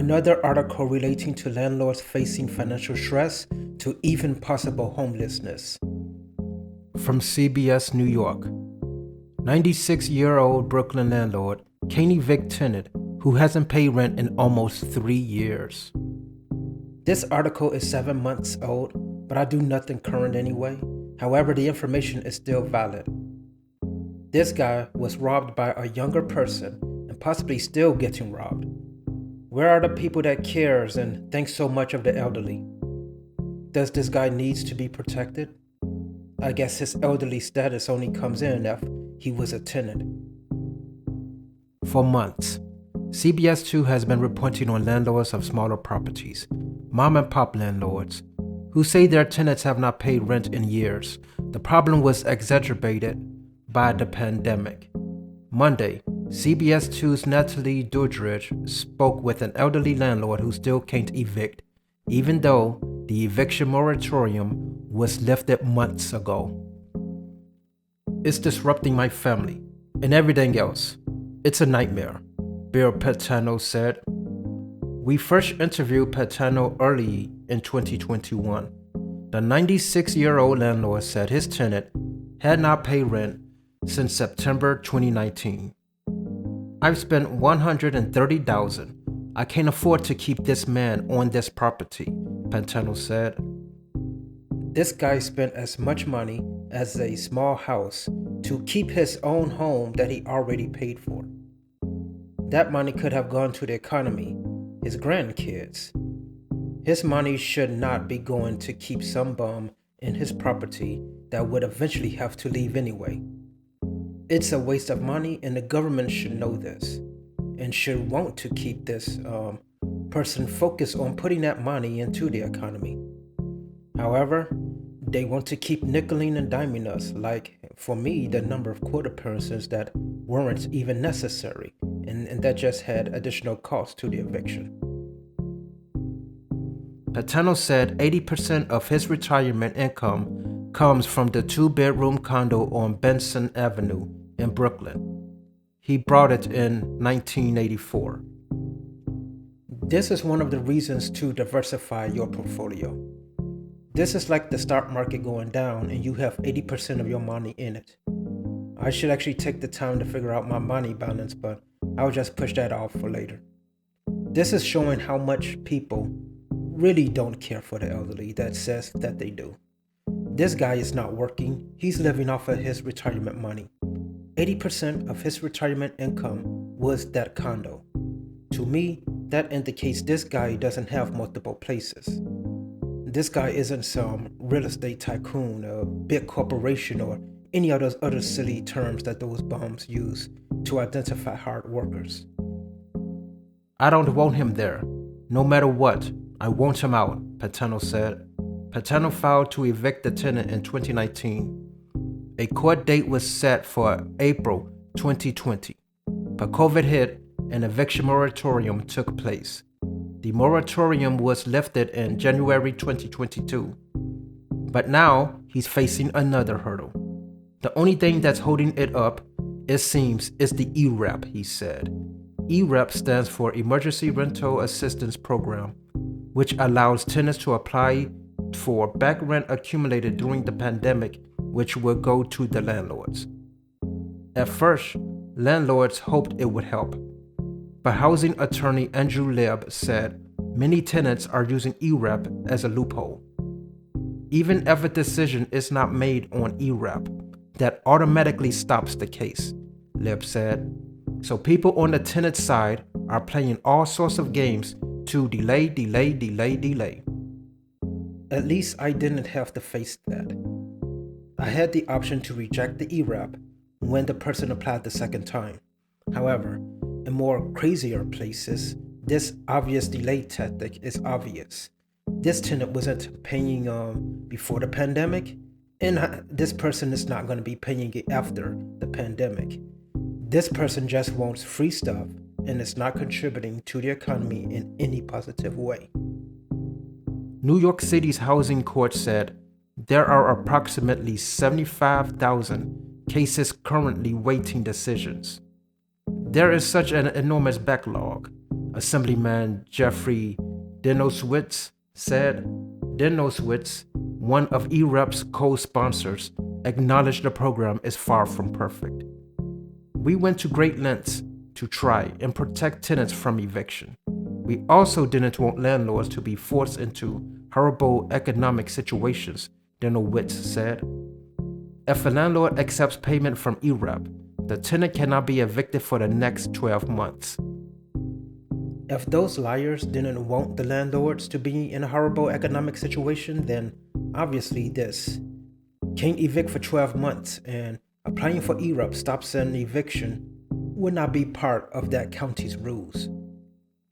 Another article relating to landlords facing financial stress to even possible homelessness. From CBS New York. 96-year-old Brooklyn landlord can't evict tenant who hasn't paid rent in almost 3 years. This article is 7 months old, but I do nothing current anyway. However, the information is still valid. This guy was robbed by a younger person and possibly still getting robbed. Where are the people that cares and thinks so much of the elderly? Does this guy needs to be protected? I guess his elderly status only comes in if he was a tenant. For months, CBS 2 has been reporting on landlords of smaller properties, mom and pop landlords, who say their tenants have not paid rent in years. The problem was exacerbated by the pandemic. Monday, CBS 2's Natalie Doudrich spoke with an elderly landlord who still can't evict, even though the eviction moratorium was lifted months ago. It's disrupting my family and everything else. It's a nightmare, Bill Patano said. We first interviewed Patano early in 2021. The 96-year-old landlord said his tenant had not paid rent since September 2019. I've spent $130,000. I can't afford to keep this man on this property, Pantano said. This guy spent as much money as a small house to keep his own home that he already paid for. That money could have gone to the economy, his grandkids. His money should not be going to keep some bum in his property that would eventually have to leave anyway. It's a waste of money, and the government should know this and should want to keep this person focused on putting that money into the economy. However, they want to keep nickeling and diming us, like for me, the number of court appearances that weren't even necessary, and that just had additional costs to the eviction. Patano said 80% of his retirement income comes from the 2-bedroom condo on Benson Avenue in Brooklyn. He bought it in 1984. This is one of the reasons to diversify your portfolio. This is like the stock market going down and you have 80% of your money in it. I should actually take the time to figure out my money balance, but I'll just push that off for later. This is showing how much people really don't care for the elderly that says that they do. This guy is not working. He's living off of his retirement money. 80% of his retirement income was that condo. To me, that indicates this guy doesn't have multiple places. This guy isn't some real estate tycoon, a big corporation, or any of those other silly terms that those bums use to identify hard workers. I don't want him there. No matter what, I want him out, Patano said. Patano filed to evict the tenant in 2019. A court date was set for April 2020, but COVID hit and eviction moratorium took place. The moratorium was lifted in January 2022, but now he's facing another hurdle. The only thing that's holding it up, it seems, is the ERAP, he said. ERAP stands for Emergency Rental Assistance Program, which allows tenants to apply for back rent accumulated during the pandemic, which will go to the landlords. At first, landlords hoped it would help, but housing attorney Andrew Libb said many tenants are using ERAP as a loophole. Even if a decision is not made on ERAP, that automatically stops the case, Libb said. So people on the tenant side are playing all sorts of games to delay. At least I didn't have to face that. I had the option to reject the ERAP when the person applied the second time. However, in more crazier places, this obvious delay tactic is obvious. This tenant wasn't paying before the pandemic, and this person is not going to be paying it after the pandemic. This person just wants free stuff and is not contributing to the economy in any positive way. New York City's housing court said there are approximately 75,000 cases currently waiting decisions. There is such an enormous backlog. Assemblyman Jeffrey Denoswitz said. Denoswitz, one of EREP's co-sponsors, acknowledged the program is far from perfect. We went to great lengths to try and protect tenants from eviction. We also didn't want landlords to be forced into horrible economic situations, Denowitz said. If a landlord accepts payment from EREP, the tenant cannot be evicted for the next 12 months. If those liars didn't want the landlords to be in a horrible economic situation, then obviously this can't evict for 12 months, and applying for EREP stops an eviction would not be part of that county's rules.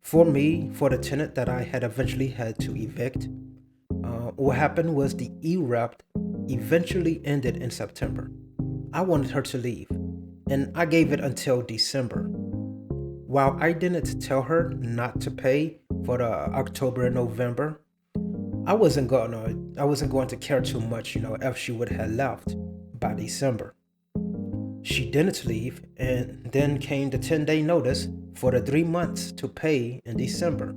For me, for the tenant that I had eventually had to evict, what happened was the EREP eventually ended in September. I wanted her to leave, and I gave it until December. While I didn't tell her not to pay for the October and November, I wasn't going to care too much, if she would have left by December. She didn't leave, and then came the 10-day notice for the 3 months to pay in December.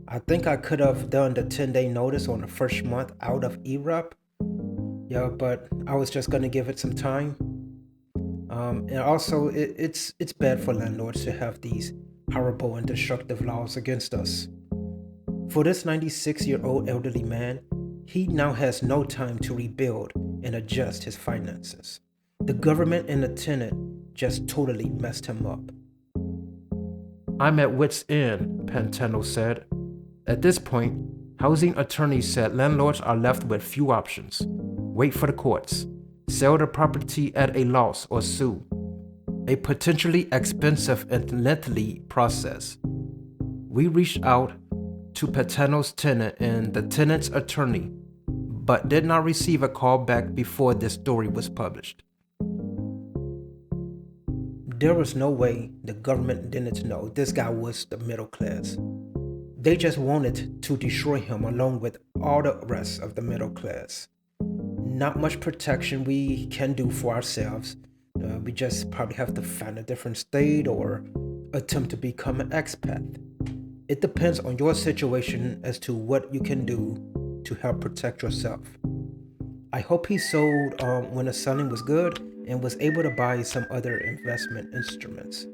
I think I could have done the 10-day notice on the first month out of EREP. Yeah, but I was just gonna give it some time. And also, it's bad for landlords to have these horrible and destructive laws against us. For this 96-year-old elderly man, he now has no time to rebuild and adjust his finances. The government and the tenant just totally messed him up. I'm at wit's end, Pantano said. At this point, housing attorneys said landlords are left with few options. Wait for the courts, sell the property at a loss, or sue. A potentially expensive and lengthy process. We reached out to Pantano's tenant and the tenant's attorney, but did not receive a call back before this story was published. There was no way the government didn't know this guy was the middle class. They just wanted to destroy him along with all the rest of the middle class. Not much protection we can do for ourselves. We just probably have to find a different state or attempt to become an expat. It depends on your situation as to what you can do to help protect yourself. I hope he sold when the selling was good and was able to buy some other investment instruments.